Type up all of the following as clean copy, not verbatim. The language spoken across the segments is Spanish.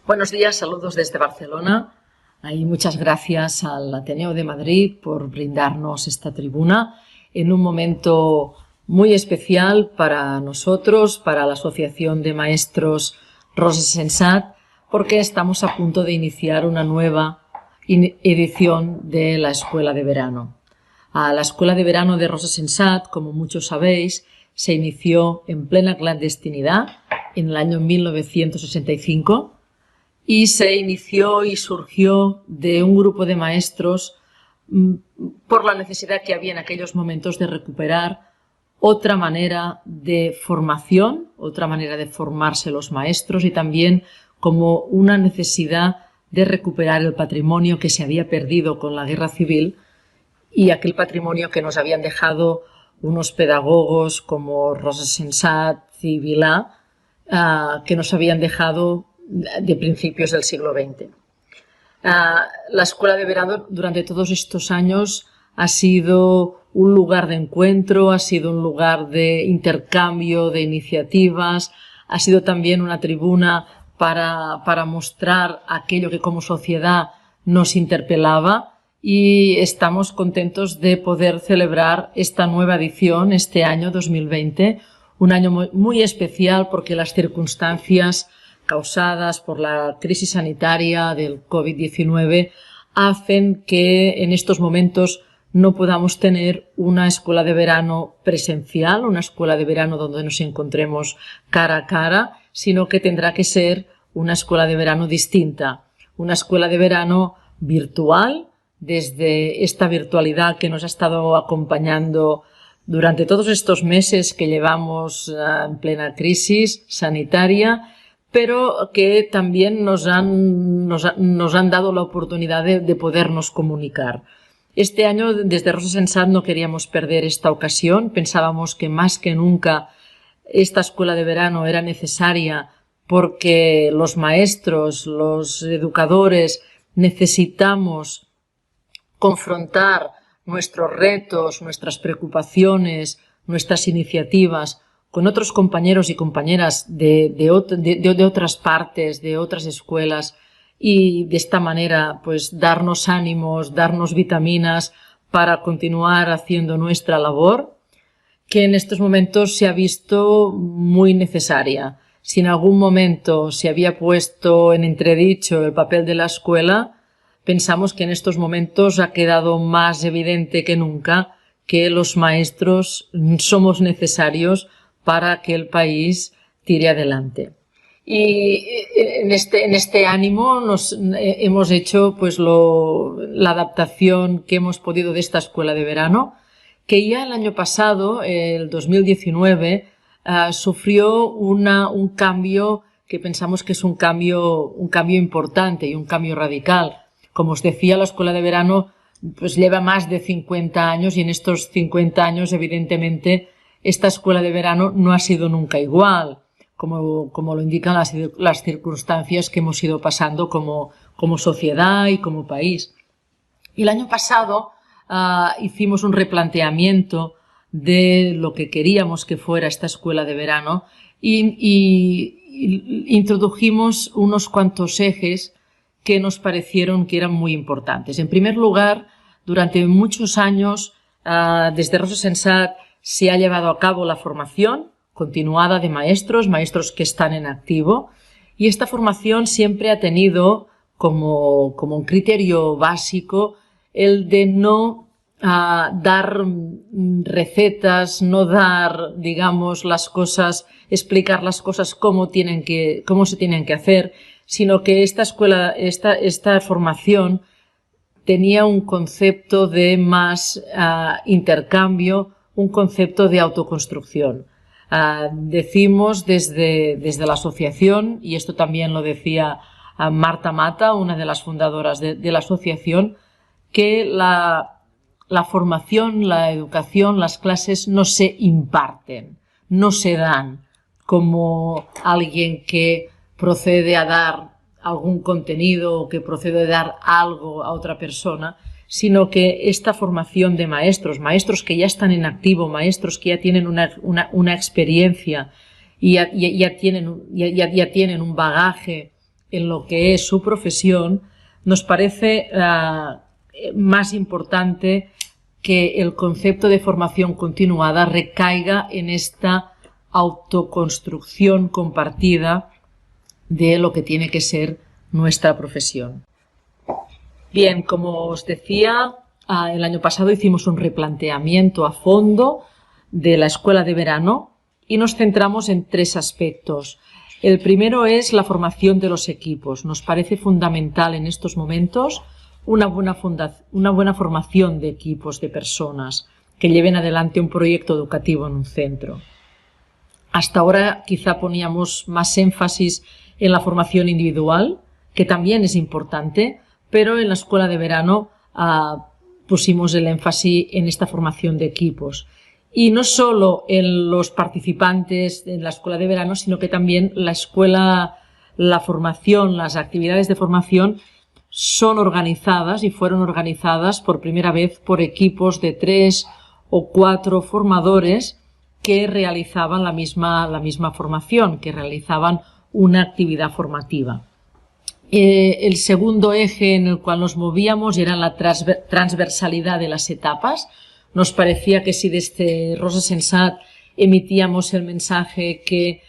Buenos días, saludos desde Barcelona. Y muchas gracias al Ateneo de Madrid por brindarnos esta tribuna en un momento muy especial para nosotros, para la Asociación de Maestros Rosa Sensat, porque estamos a punto de iniciar una nueva edición de la Escuela de Verano. La Escuela de Verano de Rosa Sensat, como muchos sabéis, se inició en plena clandestinidad en el año 1965 y se inició y surgió de un grupo de maestros por la necesidad que había en aquellos momentos de recuperar otra manera de formación, otra manera de formarse los maestros y también como una necesidad de recuperar el patrimonio que se había perdido con la guerra civil y aquel patrimonio que nos habían dejado unos pedagogos como Rosa Sensat y Vilà, que nos habían dejado de principios del siglo XX. La Escuela de Verano durante todos estos años ha sido un lugar de encuentro, ha sido un lugar de intercambio de iniciativas, ha sido también una tribuna para mostrar aquello que como sociedad nos interpelaba y estamos contentos de poder celebrar esta nueva edición este año 2020, un año muy especial porque las circunstancias causadas por la crisis sanitaria del COVID-19 hacen que en estos momentos no podamos tener una escuela de verano presencial, una escuela de verano donde nos encontremos cara a cara, sino que tendrá que ser una escuela de verano distinta, una escuela de verano virtual, desde esta virtualidad que nos ha estado acompañando durante todos estos meses que llevamos en plena crisis sanitaria, pero que también nos han dado la oportunidad de podernos comunicar. Este año, desde Rosa Sensat, no queríamos perder esta ocasión. Pensábamos que más que nunca esta escuela de verano era necesaria porque los maestros, los educadores, necesitamos confrontar nuestros retos, nuestras preocupaciones, nuestras iniciativas con otros compañeros y compañeras de otras partes, de otras escuelas y de esta manera pues darnos ánimos, darnos vitaminas para continuar haciendo nuestra labor que en estos momentos se ha visto muy necesaria. Si en algún momento se había puesto en entredicho el papel de la escuela, pensamos que en estos momentos ha quedado más evidente que nunca que los maestros somos necesarios para que el país tire adelante. Y en este ánimo hemos hecho pues la adaptación que hemos podido de esta escuela de verano, que ya el año pasado, el 2019, sufrió un cambio que pensamos que es un cambio importante y un cambio radical. Como os decía, la escuela de verano pues lleva más de 50 años y en estos 50 años, evidentemente, esta escuela de verano no ha sido nunca igual, como lo indican las circunstancias que hemos ido pasando como sociedad y como país. Y el año pasado hicimos un replanteamiento de lo que queríamos que fuera esta escuela de verano y introdujimos unos cuantos ejes que nos parecieron que eran muy importantes. En primer lugar, durante muchos años, desde Rosa Sensat, se ha llevado a cabo la formación continuada de maestros que están en activo, y esta formación siempre ha tenido como un criterio básico el de no dar recetas, no dar, digamos, las cosas, explicar las cosas cómo se tienen que hacer, sino que esta formación tenía un concepto de más intercambio, un concepto de autoconstrucción. Decimos desde la asociación, y esto también lo decía Marta Mata, una de las fundadoras de la asociación, que la formación, la educación, las clases no se imparten, no se dan como alguien que procede a dar algún contenido o que procede a dar algo a otra persona, sino que esta formación de maestros que ya están en activo, maestros que ya tienen una experiencia y ya tienen un bagaje en lo que es su profesión, nos parece más importante que el concepto de formación continuada recaiga en esta autoconstrucción compartida de lo que tiene que ser nuestra profesión. Bien, como os decía, el año pasado hicimos un replanteamiento a fondo de la escuela de verano y nos centramos en 3 aspectos. El primero es la formación de los equipos. Nos parece fundamental en estos momentos una buena formación de equipos, de personas que lleven adelante un proyecto educativo en un centro. Hasta ahora quizá poníamos más énfasis en la formación individual, que también es importante, pero en la escuela de verano pusimos el énfasis en esta formación de equipos. Y no solo en los participantes en la escuela de verano, sino que también la formación, las actividades de formación son organizadas y fueron organizadas por primera vez por equipos de 3 o 4 formadores que realizaban la misma formación, que realizaban una actividad formativa. El segundo eje en el cual nos movíamos era la transversalidad de las etapas. Nos parecía que si desde Rosa Sensat emitíamos el mensaje que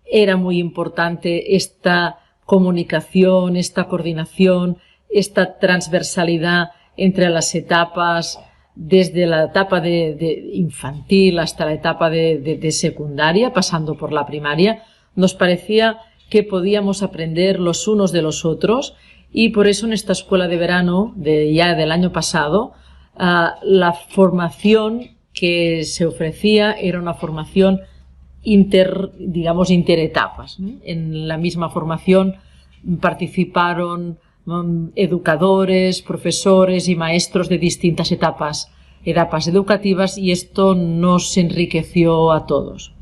era muy importante esta comunicación, esta coordinación, esta transversalidad entre las etapas, desde la etapa de infantil hasta la etapa de secundaria, pasando por la primaria, nos parecía que podíamos aprender los unos de los otros y por eso en esta escuela de verano ya del año pasado la formación que se ofrecía era una formación interetapas. En la misma formación participaron educadores, profesores y maestros de distintas etapas educativas y esto nos enriqueció a todos.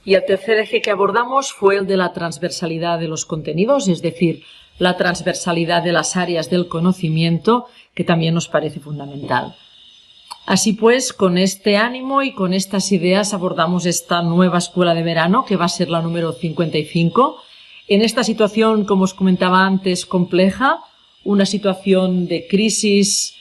Y el tercer eje que abordamos fue el de la transversalidad de los contenidos, es decir, la transversalidad de las áreas del conocimiento, que también nos parece fundamental. Así pues, con este ánimo y con estas ideas abordamos esta nueva escuela de verano, que va a ser la número 55. En esta situación, como os comentaba antes, compleja, una situación de crisis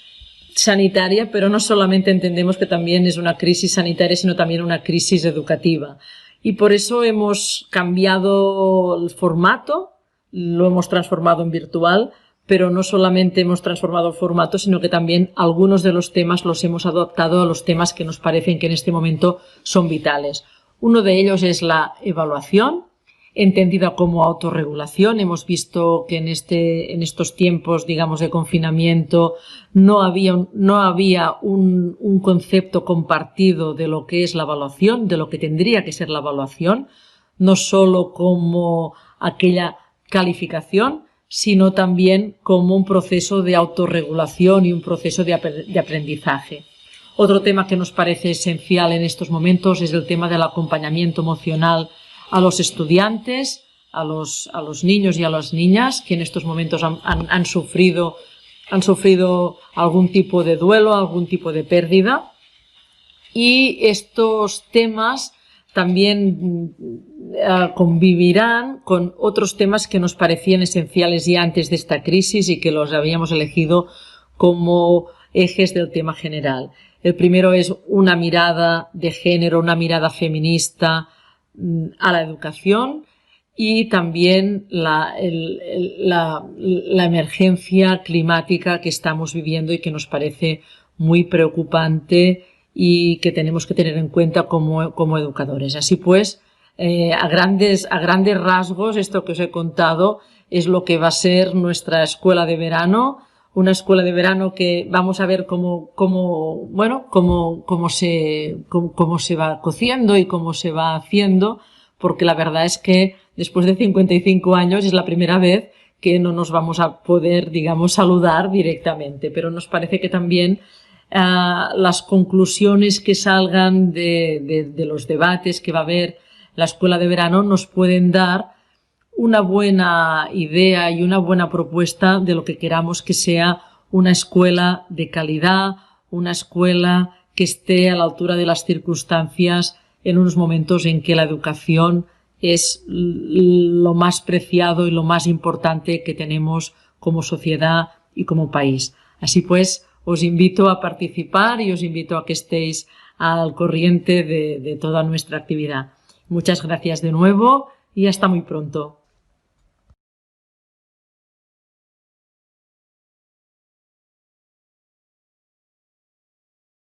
sanitaria, pero no solamente entendemos que también es una crisis sanitaria, sino también una crisis educativa. Y por eso hemos cambiado el formato, lo hemos transformado en virtual, pero no solamente hemos transformado el formato, sino que también algunos de los temas los hemos adaptado a los temas que nos parecen que en este momento son vitales. Uno de ellos es la evaluación, entendida como autorregulación. Hemos visto que en estos tiempos, digamos, de confinamiento no había un concepto compartido de lo que es la evaluación, de lo que tendría que ser la evaluación, no solo como aquella calificación, sino también como un proceso de autorregulación y un proceso de aprendizaje. Otro tema que nos parece esencial en estos momentos es el tema del acompañamiento emocional a los estudiantes, a los niños y a las niñas que en estos momentos han sufrido algún tipo de duelo, algún tipo de pérdida. Y estos temas también convivirán con otros temas que nos parecían esenciales ya antes de esta crisis y que los habíamos elegido como ejes del tema general. El primero es una mirada de género, una mirada feminista a la educación y también la emergencia climática que estamos viviendo y que nos parece muy preocupante y que tenemos que tener en cuenta como educadores. Así pues, a grandes rasgos, esto que os he contado es lo que va a ser nuestra escuela de verano, una escuela de verano que vamos a ver cómo se va cociendo y cómo se va haciendo, porque la verdad es que después de 55 años es la primera vez que no nos vamos a poder, digamos, saludar directamente, pero nos parece que también las conclusiones que salgan de los debates que va a haber la escuela de verano nos pueden dar una buena idea y una buena propuesta de lo que queramos que sea una escuela de calidad, una escuela que esté a la altura de las circunstancias en unos momentos en que la educación es lo más preciado y lo más importante que tenemos como sociedad y como país. Así pues, os invito a participar y os invito a que estéis al corriente de toda nuestra actividad. Muchas gracias de nuevo y hasta muy pronto.